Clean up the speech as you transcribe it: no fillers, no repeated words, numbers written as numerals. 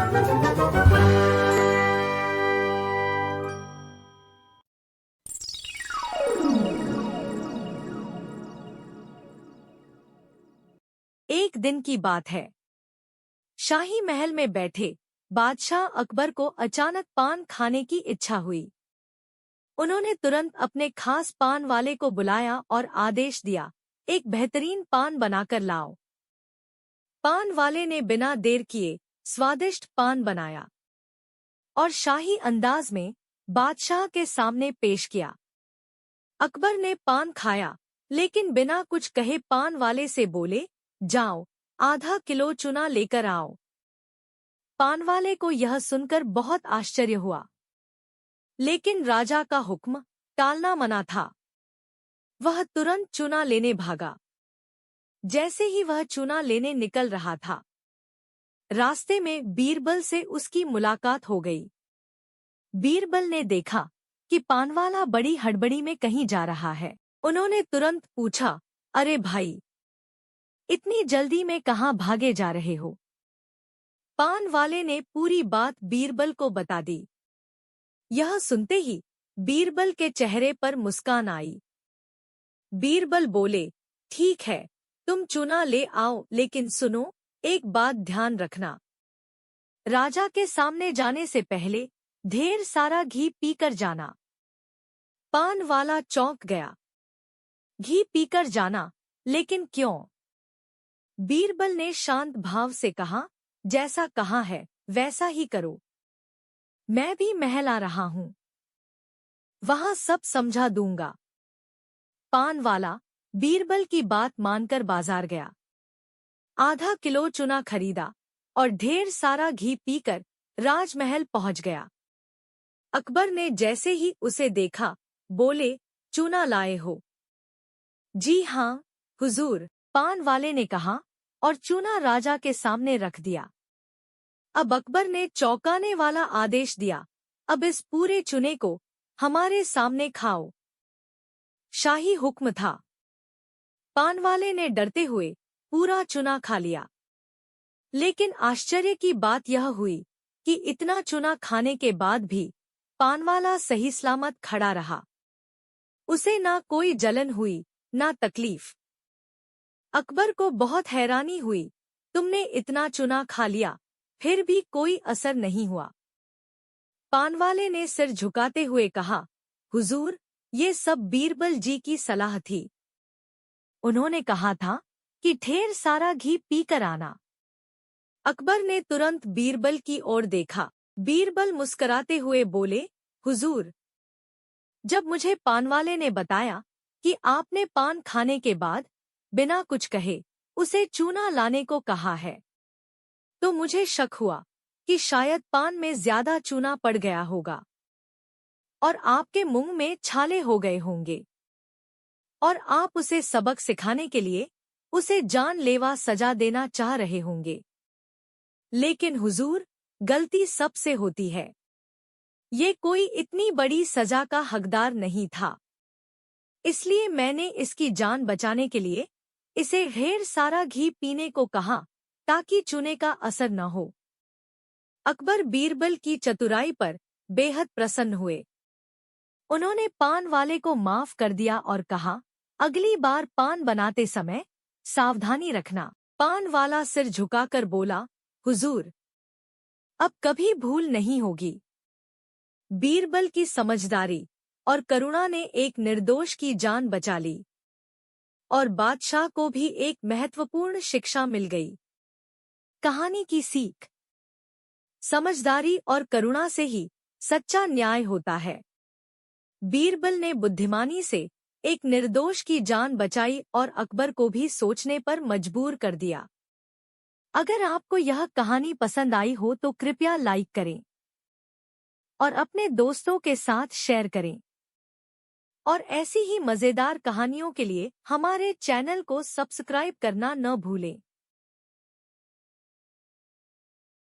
एक दिन की बात है। शाही महल में बैठे बादशाह अकबर को अचानक पान खाने की इच्छा हुई। उन्होंने तुरंत अपने खास पान वाले को बुलाया और आदेश दिया, एक बेहतरीन पान बनाकर लाओ। पान वाले ने बिना देर किए स्वादिष्ट पान बनाया और शाही अंदाज में बादशाह के सामने पेश किया। अकबर ने पान खाया, लेकिन बिना कुछ कहे पान वाले से बोले, जाओ, आधा किलो चूना लेकर आओ। पान वाले को यह सुनकर बहुत आश्चर्य हुआ, लेकिन राजा का हुक्म टालना मना था। वह तुरंत चूना लेने भागा। जैसे ही वह चूना लेने निकल रहा था, रास्ते में बीरबल से उसकी मुलाकात हो गई। बीरबल ने देखा कि पानवाला बड़ी हड़बड़ी में कहीं जा रहा है। उन्होंने तुरंत पूछा, अरे भाई, इतनी जल्दी में कहाँ भागे जा रहे हो? पान वाले ने पूरी बात बीरबल को बता दी। यह सुनते ही बीरबल के चेहरे पर मुस्कान आई। बीरबल बोले, ठीक है, तुम चूना ले आओ, लेकिन सुनो, एक बात ध्यान रखना। राजा के सामने जाने से पहले ढेर सारा घी पीकर जाना। पान वाला चौंक गया। घी पीकर जाना, लेकिन क्यों? बीरबल ने शांत भाव से कहा, जैसा कहा है वैसा ही करो। मैं भी महल आ रहा हूं, वहां सब समझा दूंगा। पान वाला बीरबल की बात मानकर बाजार गया। आधा किलो चूना खरीदा और ढेर सारा घी पीकर राजमहल पहुंच गया। अकबर ने जैसे ही उसे देखा, बोले, चूना लाए हो? जी हाँ हुजूर, पान वाले ने कहा, और चूना राजा के सामने रख दिया। अब अकबर ने चौंकाने वाला आदेश दिया, अब इस पूरे चूने को हमारे सामने खाओ। शाही हुक्म था। पान वाले ने डरते हुए पूरा चूना खा लिया। लेकिन आश्चर्य की बात यह हुई कि इतना चूना खाने के बाद भी पानवाला सही सलामत खड़ा रहा। उसे ना कोई जलन हुई, ना तकलीफ। अकबर को बहुत हैरानी हुई, तुमने इतना चूना खा लिया, फिर भी कोई असर नहीं हुआ। पानवाले ने सिर झुकाते हुए कहा, हुजूर, ये सब बीरबल जी की सलाह थी। उन्होंने कहा था कि ढेर सारा घी पीकर आना। अकबर ने तुरंत बीरबल की ओर देखा। बीरबल मुस्कुराते हुए बोले, हुजूर, जब मुझे पानवाले ने बताया कि आपने पान खाने के बाद बिना कुछ कहे उसे चूना लाने को कहा है, तो मुझे शक हुआ कि शायद पान में ज्यादा चूना पड़ गया होगा और आपके मुंह में छाले हो गए होंगे, और आप उसे सबक सिखाने के लिए उसे जानलेवा सजा देना चाह रहे होंगे। लेकिन हुजूर, गलती सबसे होती है। ये कोई इतनी बड़ी सजा का हकदार नहीं था, इसलिए मैंने इसकी जान बचाने के लिए इसे ढेर सारा घी पीने को कहा, ताकि चूने का असर न हो। अकबर बीरबल की चतुराई पर बेहद प्रसन्न हुए। उन्होंने पान वाले को माफ कर दिया और कहा, अगली बार पान बनाते समय सावधानी रखना। पान वाला सिर झुकाकर बोला, हुजूर, अब कभी भूल नहीं होगी। बीरबल की समझदारी और करुणा ने एक निर्दोष की जान बचा ली, और बादशाह को भी एक महत्वपूर्ण शिक्षा मिल गई। कहानी की सीख, समझदारी और करुणा से ही सच्चा न्याय होता है। बीरबल ने बुद्धिमानी से एक निर्दोष की जान बचाई और अकबर को भी सोचने पर मजबूर कर दिया। अगर आपको यह कहानी पसंद आई हो तो कृपया लाइक करें और अपने दोस्तों के साथ शेयर करें। और ऐसी ही मजेदार कहानियों के लिए हमारे चैनल को सब्सक्राइब करना न भूलें।